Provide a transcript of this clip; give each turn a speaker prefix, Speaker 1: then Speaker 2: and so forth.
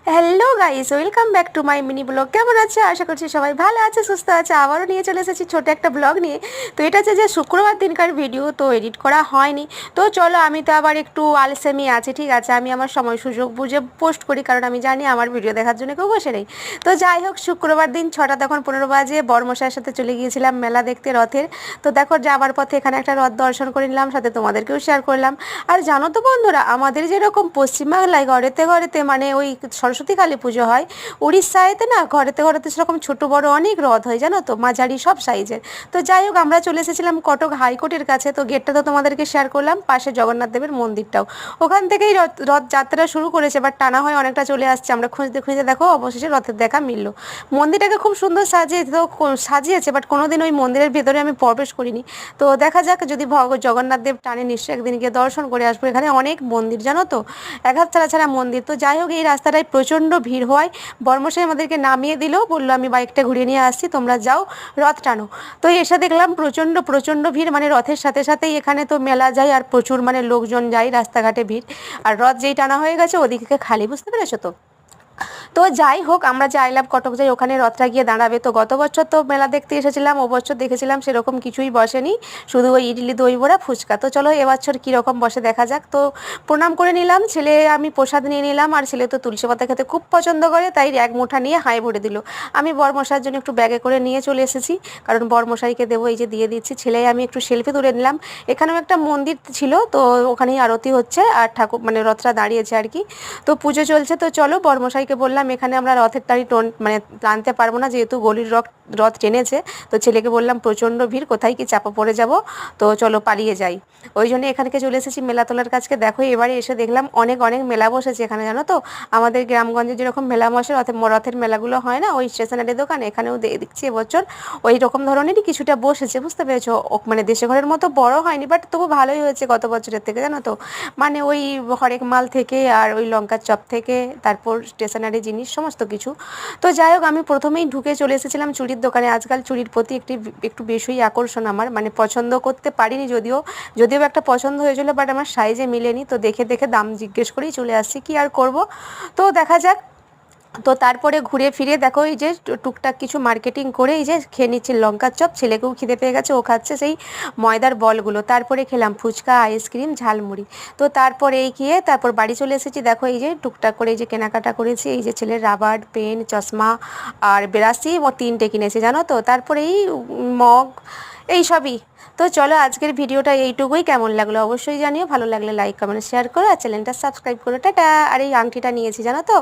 Speaker 1: Hello guys, welcome back to my mini blog. কেমন আছে? আশা করছি সবাই ভালো আছে, সুস্থ আছে। আবারও নিয়ে চলে এসেছি ছোট একটা ব্লগ নিয়ে। তো এটা হচ্ছে যে শুক্রবার দিনকার ভিডিও, তো এডিট করা হয়নি। তো চলো, আমি তো আবার একটু আলসেমি আছি, ঠিক আছে। আমি আমার সময় সুযোগ বুঝে পোস্ট করি, কারণ আমি জানি আমার ভিডিও দেখার জন্য কেউ বসে নেই। তো যাই হোক, শুক্রবার দিন 6টা তখন 15 বাজে বরমশাইয়ের সাথে চলে গিয়েছিলাম মেলা দেখতে, রথের। তো দেখো, যাবার পথে এখানে একটা রথ দর্শন করে নিলাম, সাথে তোমাদেরকেও শেয়ার করলাম। আর জানো তো বন্ধুরা, আমাদের যেরকম পশ্চিমবাংলায় ঘরেতে ঘরেতে মানে ওই সরস্বতী কালী পুজো হয়, উড়িষ্যাতে না ঘরেতে ঘরেতে সেরকম ছোট বড় অনেক রথ হয়, জানো তো, মাঝারি সব সাইজের। তো যাই হোক, আমরা চলে এসেছিলাম কটক হাইকোর্টের কাছে। তো গেটটা তো তোমাদেরকে শেয়ার করলাম, পাশে জগন্নাথ দেবের মন্দিরটাও। ওখান থেকেই রথযাত্রা শুরু করেছে, বাট টানা হয় অনেকটা চলে আসছে। আমরা খুঁজতে খুঁজতে দেখো অবশেষে রথের দেখা মিললো। মন্দিরটাকে খুব সুন্দর সাজিয়েছে, বাট কোনোদিন ওই মন্দিরের ভেতরে আমি প্রবেশ করিনি। তো দেখা যাক, যদি জগন্নাথ দেব টানে নিশ্চয়ই একদিন গিয়ে দর্শন করে আসবো। এখানে অনেক মন্দির, জানো তো, এক হাত ছাড়া ছাড়া মন্দির। তো যাই হোক, এই রাস্তাটায় প্রচণ্ড ভিড় হয়। বর্মশাই আমাদেরকে নামিয়ে দিল, বললো আমি বাইকটা ঘুরিয়ে নিয়ে আসছি, তোমরা যাও রথ টানো। তো এসে দেখলাম প্রচণ্ড প্রচণ্ড ভিড়, মানে রথের সাথে সাথেই এখানে তো মেলা যায়, আর প্রচুর মানে লোকজন যায়, রাস্তাঘাটে ভিড়। আর রথ যেই টানা হয়ে গেছে ওদিকে খালি, বুঝতে পেরেছো তো। তো যাই হোক, আমরা যে আই লাভ কটক যাই, ওখানে রথটা গিয়ে দাঁড়াবে। তো গত বছর তো মেলা দেখতে এসেছিলাম, ও বছর দেখেছিলাম সেরকম কিছুই বসেনি, শুধু ওই ইডলি দই বড়া ফুচকা। তো চলো এবছর কীরকম বসে দেখা যাক। তো প্রণাম করে নিলাম, ছেলে আমি প্রসাদ নিয়ে নিলাম, আর ছেলে তো তুলসী পাতা খেতে খুব পছন্দ করে, তাই এক মুঠা নিয়ে হাই ভরে দিল। আমি বরমশাইয়ের জন্য একটু ব্যাগে করে নিয়ে চলে এসেছি, কারণ বরমশাইকে দেবো, এই যে দিয়ে দিচ্ছি। ছেলে আমি একটু সেলফি তুলে নিলাম। এখানেও একটা মন্দির ছিল, তো ওখানেই আরতি হচ্ছে, আর ঠাকুর মানে রথটা দাঁড়িয়েছে আর কি। তো পুজো চলছে। তো চলো, বরমশাইকে বললাম এখানে আমরা রথের টানি মানে টানতে পারবো না, যেহেতু গলির রথ টেনেছে। তো ছেলেকে বললাম প্রচণ্ড ভিড়, কোথায় কি চাপা পড়ে যাব, তো চলো পালিয়ে যাই। ওই জন্য এখানকে চলে এসেছি মেলাতলার কাছকে। দেখো, এবারে এসে দেখলাম অনেক অনেক মেলা বসেছে এখানে, জানো তো। আমাদের গ্রামগঞ্জে যেরকম মেলা বসে, রথের মেলাগুলো হয় না, ওই স্টেশনারি দোকান, এখানেও দেখছি এবছর ওই রকম ধরনেরই কিছুটা বসেছে, বুঝতে পেরেছো। মানে দেশে ঘরের মতো বড় হয়নি, বাট তবু ভালোই হয়েছে গত বছরের থেকে, জানো তো। মানে ওই হরেক মাল থেকে, আর ওই লঙ্কার চপ থেকে, তারপর স্টেশনারি জিনিস সমস্ত কিছু। তো যাই হোক, আমি প্রথমেই ঢুকে চলে এসেছিলাম চুড়ির দোকানে। আজকাল চুড়ির প্রতি একটু বেশিই আকর্ষণ আমার, মানে পছন্দ করতে পারিনি, যদিও যদিও একটা পছন্দ হয়েছিল, বাট আমার সাইজে মিলেনি। তো দেখে দেখে দাম জিজ্ঞেস করেই চলে আসছি, কি আর করব। তো দেখা যাক। তো তারপরে ঘুরে ফিরে দেখো, এই যে টুকটাক কিছু মার্কেটিং করে এই যে খেয়ে নিচ্ছি লঙ্কার চপ। ছেলেকেও খিদে পেয়ে গেছে, ও খাচ্ছে সেই ময়দার বলগুলো। তারপরে খেলাম ফুচকা, আইসক্রিম, ঝালমুড়ি। তো তারপরে এই খেয়ে তারপর বাড়ি চলে এসেছি। দেখো, এই যে টুকটাক করে এই যে কেনাকাটা করেছি, এই যে ছেলের রাবার, পেন, চশমা আর ব্রাশি ও 3টে কিনেছি, জানো তো। তারপরে এই মগ, এই সবই। তো চলো, আজকের ভিডিওটা এইটুকুই। কেমন লাগলো অবশ্যই জানিও, ভালো লাগলে লাইক কমেন্ট শেয়ার করো, আর চ্যানেলটা সাবস্ক্রাইব করো। টাটা। আর এই আংটিটা নিয়েছি, জানো তো।